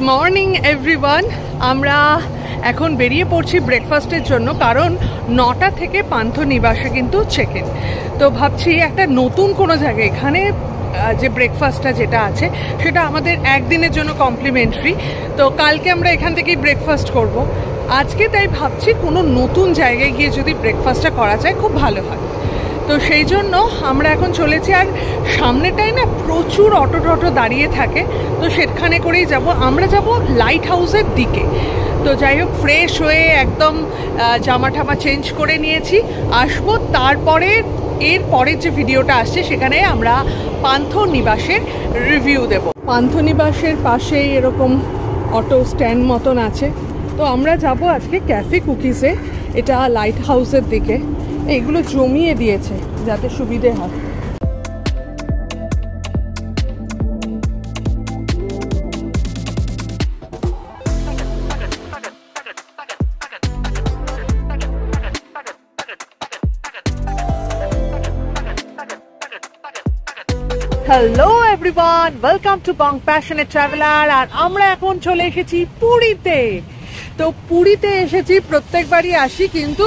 Morning everyone. আমরা এখন বেরিয়ে পড়ছি ব্রেকফাস্টের জন্য, কারণ 9টা থেকে পান্থনিবাসে কিন্তু চেক ইন। তো ভাবছি একটা নতুন কোনো জায়গায়, এখানে যে ব্রেকফাস্টটা যেটা আছে সেটা আমাদের একদিনের জন্য কমপ্লিমেন্টারি। তো কালকে আমরা এখান থেকেই ব্রেকফাস্ট করব। আজকে তাই ভাবছি কোনো নতুন জায়গায় গিয়ে যদি ব্রেকফাস্টটা করা যায় খুব ভালো হয়। তো সেই জন্য আমরা এখন চলেছি। আর সামনেটায় না প্রচুর অটো টটো দাঁড়িয়ে থাকে, তো সেখানে করেই যাব। আমরা যাব লাইট হাউসের দিকে। তো যাই হোক, ফ্রেশ হয়ে একদম জামা ঠামা চেঞ্জ করে নিয়েছি, আসবো। তারপরে এর পরের যে ভিডিওটা আসছে সেখানে আমরা পান্থনিবাসের রিভিউ দেব। পান্থনিবাসের পাশেই এরকম অটো স্ট্যান্ড মতন আছে। তো আমরা যাব আজকে ক্যাফে কুকিজে, এটা লাইট হাউসের দিকে। এগুলো জমিয়ে দিয়েছে যাতে সুবিধে হয়। Hello everyone, welcome to Bong passionate traveller. আর আমরা এখন চলে এসেছি পুরীতে। তো পুরীতে এসেছি, প্রত্যেকবারই আসি, কিন্তু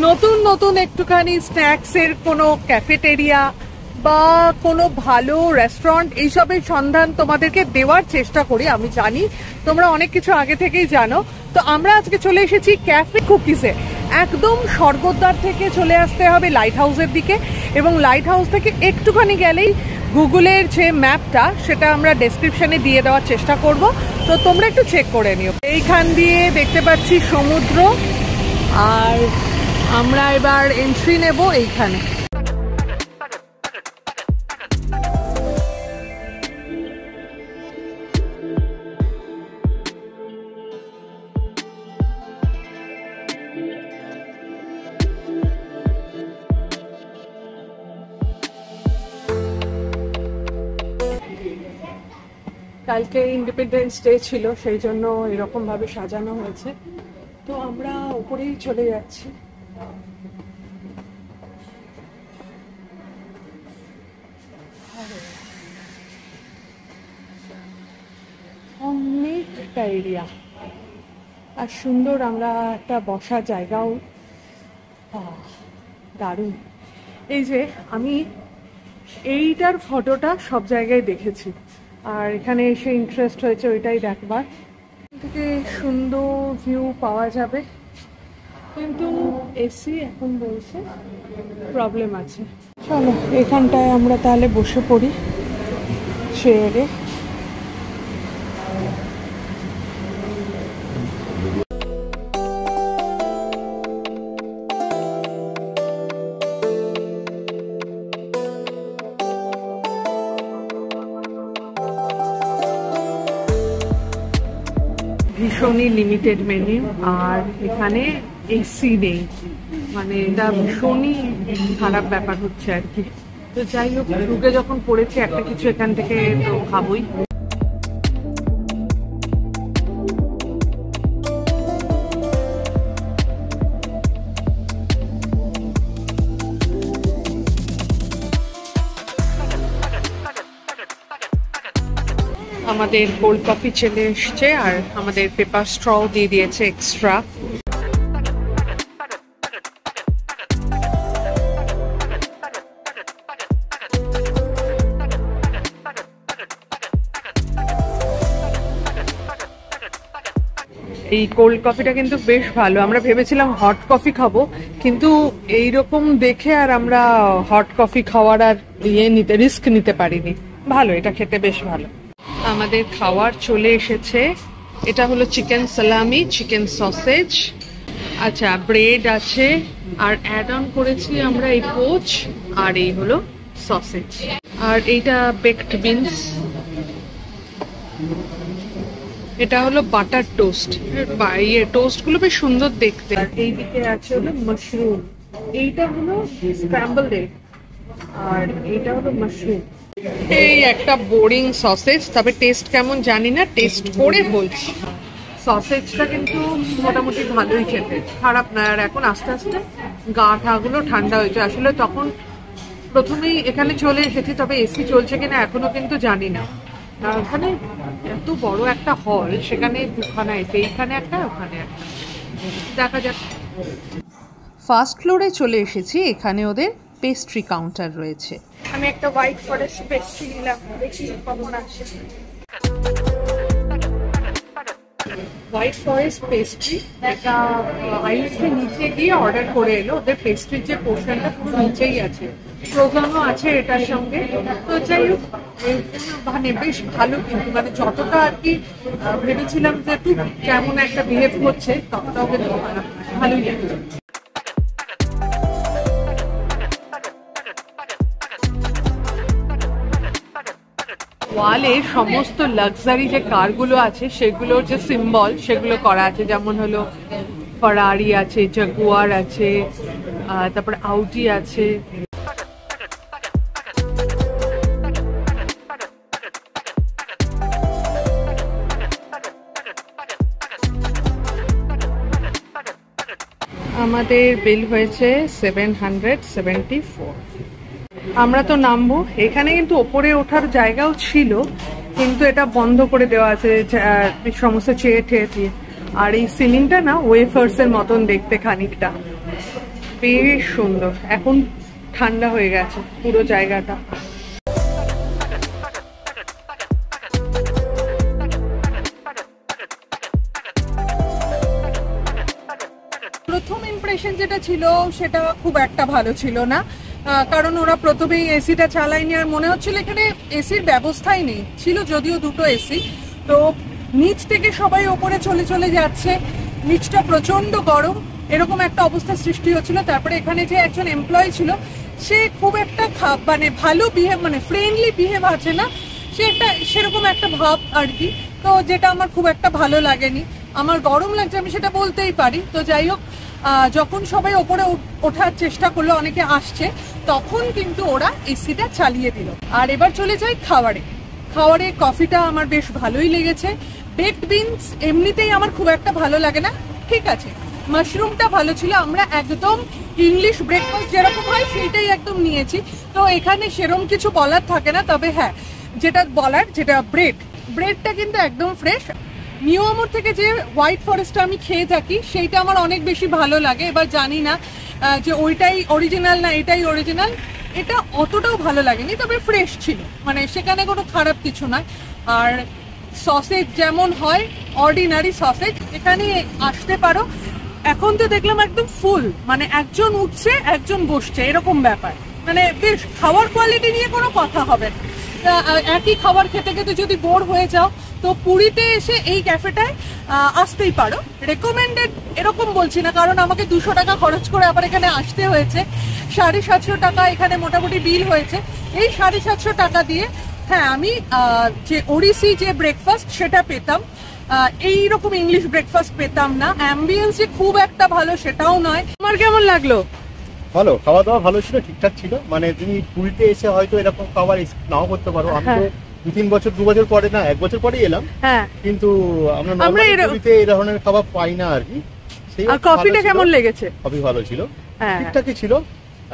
নতুন নতুন একটুখানি স্ন্যাক্সের কোনো ক্যাফেটেরিয়া বা কোনো ভালো রেস্টুরেন্ট এইসবের সন্ধান তোমাদেরকে দেওয়ার চেষ্টা করি। আমি জানি তোমরা অনেক কিছু আগে থেকেই জানো। তো আমরা আজকে চলে এসেছি ক্যাফে কুকিজে। একদম স্বর্গদ্বার থেকে চলে আসতে হবে লাইট হাউসের দিকে, এবং লাইট হাউস থেকে একটুখানি গেলেই গুগলের যে ম্যাপটা সেটা আমরা ডেসক্রিপশনে দিয়ে দেওয়ার চেষ্টা করব। তো তোমরা একটু চেক করে নিও। এইখান দিয়ে দেখতে পাচ্ছি সমুদ্র, আর আমরা এবার এন্ট্রি নেব এইখানে। কালকে ইন্ডিপেন্ডেন্স ডে ছিল, সেই জন্য এরকম ভাবে সাজানো হয়েছে। তো আমরা উপরেই চলে যাচ্ছি। অনেকটা এরিয়া আর সুন্দর। আমরা একটা বসার জায়গাও, দারুণ। এই যে আমি এইটার ফটোটা সব জায়গায় দেখেছি, আর এখানে এসে ইন্টারেস্ট হয়েছে ওইটাই দেখবার। থেকে সুন্দর ভিউ পাওয়া যাবে, কিন্তু এসি এখন বলছে প্রবলেম আছে। চলো এখানটায় আমরা তাহলে বসে পড়ি চেয়ারে। ভীষণই লিমিটেড মেনু, আর এখানে এসি নেই, মানে এটা ভীষণই খারাপ ব্যাপার হচ্ছে আর কি। তো যাই হোক, ঢুকে যখন পড়েছি একটা কিছু এখান থেকে তো খাবোই। আমাদের কোল্ড কফি চলে এসছে, আর আমাদের পেপার স্ট্রও দিয়ে দিয়েছে এক্সট্রা। এই কোল্ড কফিটা কিন্তু বেশ ভালো। আমরা ভেবেছিলাম হট কফি খাবো, কিন্তু এইরকম দেখে আর আমরা হট কফি খাওয়ার আর রিস্ক নিতে পারিনি। ভালো, এটা খেতে বেশ ভালো। আমাদের খাওয়ার চলে এসেছে। এটা হলো চিকেন সালামি, চিকেন সসেজ, আচ্ছা ব্রেড আছে, আর অ্যাড অন করেছি আমরা এই পোচ, আর এই হলো সসেজ, আর এইটা বেকড বিনস। এটা হলো বাটার টোস্ট। টোস্ট গুলো বেশ সুন্দর দেখতে। আর এইদিকে আছে হলো মাশরুম, এইটা হলো স্ক্র্যাম্বলড এগ, আর এইটা হলো মাশরুম। এই একটা বোরিং সসেজ, তবে টেস্ট কেমন জানি না, টেস্ট করে বলছি। সসেজটা কিন্তু মোটামুটি ভালোই খেতে, খারাপ না। আর এখন আস্তে আস্তে গা ঠাগুলো ঠান্ডা হয়েছে। আসলে তখন প্রথমেই এখানে চলে এসেছি, তবে এসি চলছে কিনা এখনো কিন্তু জানি না। এখানে এত বড় একটা হল, সেখানে দুখানা এসে এইখানে একটা ওখানে একটা, দেখা যাক। ফার্স্ট ফ্লোরে চলে এসেছি, এখানে ওদের পেস্ট্রি কাউন্টার রয়েছে। আমি একটা হোয়াইট ফরেস্ট পেস্ট্রি নিলাম, দেখি কেমন আছে। হোয়াইট ফরেস্ট পেস্ট্রি, এটা আইসকে নিচে গিয়ে অর্ডার করে এলো। ওদের পেস্ট্রির যে পোর্শনটা পুরো নিচেই আছে, প্রোগ্রামও আছে এটার সঙ্গে। তো যাই হোক, মানে বেশ ভালো, কিন্তু মানে যতটা আর কি ভেবেছিলাম যে একটু কেমন একটা বিহেভ করছে, ততটাও কিন্তু ভালোই লাগছে। ওয়ালে সমস্ত লাক্সারি যে কারগুলো আছে সেগুলোর যে সিম্বল সেগুলো করা আছে, যেমন হলো ফারারি আছে, জাগুয়ার আছে, তারপর আউডি আছে। আমাদের বিল হয়েছে 774। আমরা তো নামবো, এখানে কিন্তু ওপরে ওঠার জায়গাও ছিল, কিন্তু এটা বন্ধ করে দেওয়া আছে সমস্ত চেয়ে ঠেয়ে দিয়ে। আর এই সিলিংটা না ওয়েফার্স এর মতন দেখতে খানিকটা, বেশ সুন্দর। এখন ঠান্ডা হয়ে গেছে পুরো জায়গাটা। প্রথম ইমপ্রেশন যেটা ছিল সেটা খুব একটা ভালো ছিল না, কারণ ওরা প্রথমেই এসিটা চালায়নি, আর মনে হচ্ছিল এখানে এসির ব্যবস্থাই নেই। ছিল যদিও দুটো এসি, তো নিচ থেকে সবাই ওপরে চলে চলে যাচ্ছে, নিচটা প্রচন্ড গরম, এরকম একটা অবস্থা সৃষ্টি হচ্ছিল। তারপরে এখানে যে একজন এমপ্লয়ি ছিল, সে খুব একটা মানে ভালো বিহেভ, মানে ফ্রেন্ডলি বিহেভ আছে না, সে একটা সেরকম একটা ভাব আর কি। তো যেটা আমার খুব একটা ভালো লাগেনি। আমার গরম লাগছে, আমি সেটা বলতেই পারি। তো যাই হোক, যখন সবাই ওপরে ওঠার চেষ্টা করলো, অনেকে আসছে, তখন কিন্তু ওরা এসিটা চালিয়ে দিল। আর এবার চলে যাই খাবারে কফিটা আমার বেশ ভালোই লেগেছে। বেকড বিনস এমনিতেই আমার খুব একটা ভালো লাগে না, ঠিক আছে। মাশরুমটা ভালো ছিল। আমরা একদম ইংলিশ ব্রেকফাস্ট যেরকম হয় সেইটাই একদম নিয়েছি, তো এখানে সেরকম কিছু বলার থাকে না। তবে হ্যাঁ, যেটা বলার, যেটা ব্রেডটা কিন্তু একদম ফ্রেশ। নিউ আমর থেকে যে হোয়াইট ফরেস্টটা আমি খেয়ে থাকি, সেইটা আমার অনেক বেশি ভালো লাগে। এবার জানি না যে ওইটাই অরিজিনাল না এটাই অরিজিনাল, এটা অতটাও ভালো লাগেনি, তবে ফ্রেশ ছিল, মানে সেখানে কোনো খারাপ কিছু নয়। আর সসেজ যেমন হয় অর্ডিনারি সসেজ, এখানে আসতে পারো। এখন তো দেখলাম একদম ফুল, মানে একজন উঠছে একজন বসছে, এরকম ব্যাপার। মানে বেশ, খাওয়ার কোয়ালিটি নিয়ে কোনো কথা হবে না। একই খাবার খেতে খেতে যদি বোর হয়ে যাও, তো পুরীতে এসে এই ক্যাফেটায় আসতেই পারো। রেকমেন্ডেড এরকম বলছি না, কারণ আমাকে 200 টাকা খরচ করে আবার এখানে আসতে হয়েছে। 750 টাকা এখানে মোটামুটি বিল হয়েছে। এই 750 টাকা দিয়ে হ্যাঁ, আমি যে ওড়িশি যে ব্রেকফাস্ট সেটা পেতাম, এইরকম ইংলিশ ব্রেকফাস্ট পেতাম না। অ্যাম্বিয়েন্স যে খুব একটা ভালো সেটাও নয়। তোমার কেমন লাগলো? ভালো, খাওয়া দাওয়া ভালো ছিল, ঠিকঠাক ছিল। মানে তুমি পুরীতে এসে হয়তো এরকম খাবার নাও করতে পারো। আমি তো 2-3 বছর 2 বছর পরে না 1 বছর পরেই এলাম, কিন্তু আমরা পুরীতে এই ধরনের খাবার পাই না আর কি। আর কফিটা কেমন লেগেছে? কফি ভালো ছিল, ঠিকঠাকই ছিল।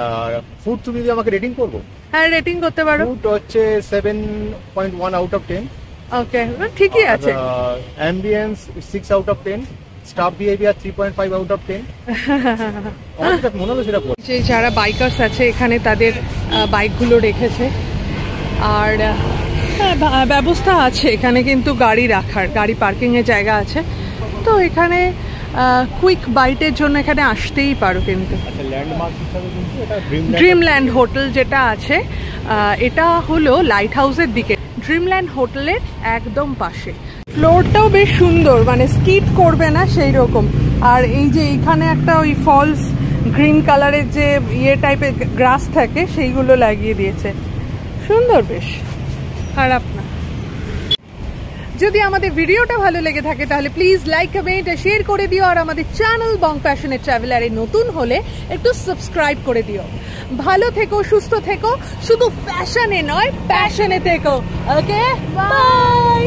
আর ফুড তুমি যদি আমাকে রেটিং করবো? হ্যাঁ, রেটিং করতে পারো। ফুড হচ্ছে 7.1 আউট অফ 10। ওকে, ঠিকই আছে। Ambience 6 out of 10। Staff behaviour 3.5 out of 10। মনে হলো সেটা যে যারা বাইকার্স আছে এখানে তাদের বাইকগুলো রেখেছে, আর ব্যবস্থা আছে এখানে কিন্তু গাড়ি রাখার, গাড়ি পার্কিংয়ের জায়গা আছে। তো এখানে কুইক বাইটের জন্য এখানে আসতেই পারো। কিন্তু ড্রিমল্যান্ড হোটেল যেটা আছে, এটা হলো লাইট হাউসের দিকে, ড্রিমল্যান্ড হোটেলের একদম পাশে। ফ্লোরটাও বেশ সুন্দর, মানে স্কিট করবে না সেই রকম। আর এই যে এইখানে একটা ওই ফলস গ্রিন কালারের যে ইয়ে টাইপের গ্রাস থাকে, সেইগুলো লাগিয়ে দিয়েছে, সুন্দর, বেশ খারাপ না। যদি আমাদের ভিডিওটা ভালো লেগে থাকে তাহলে প্লিজ লাইক, কমেন্ট আর শেয়ার করে দিও। আর আমাদের চ্যানেল বং প্যাশনেট ট্রাভেলারে নতুন হলে একটু সাবস্ক্রাইব করে দিও। ভালো থেকো, সুস্থ থেকো, শুধু ফ্যাশনে নয় প্যাশনে থেকো। ওকে, বাই।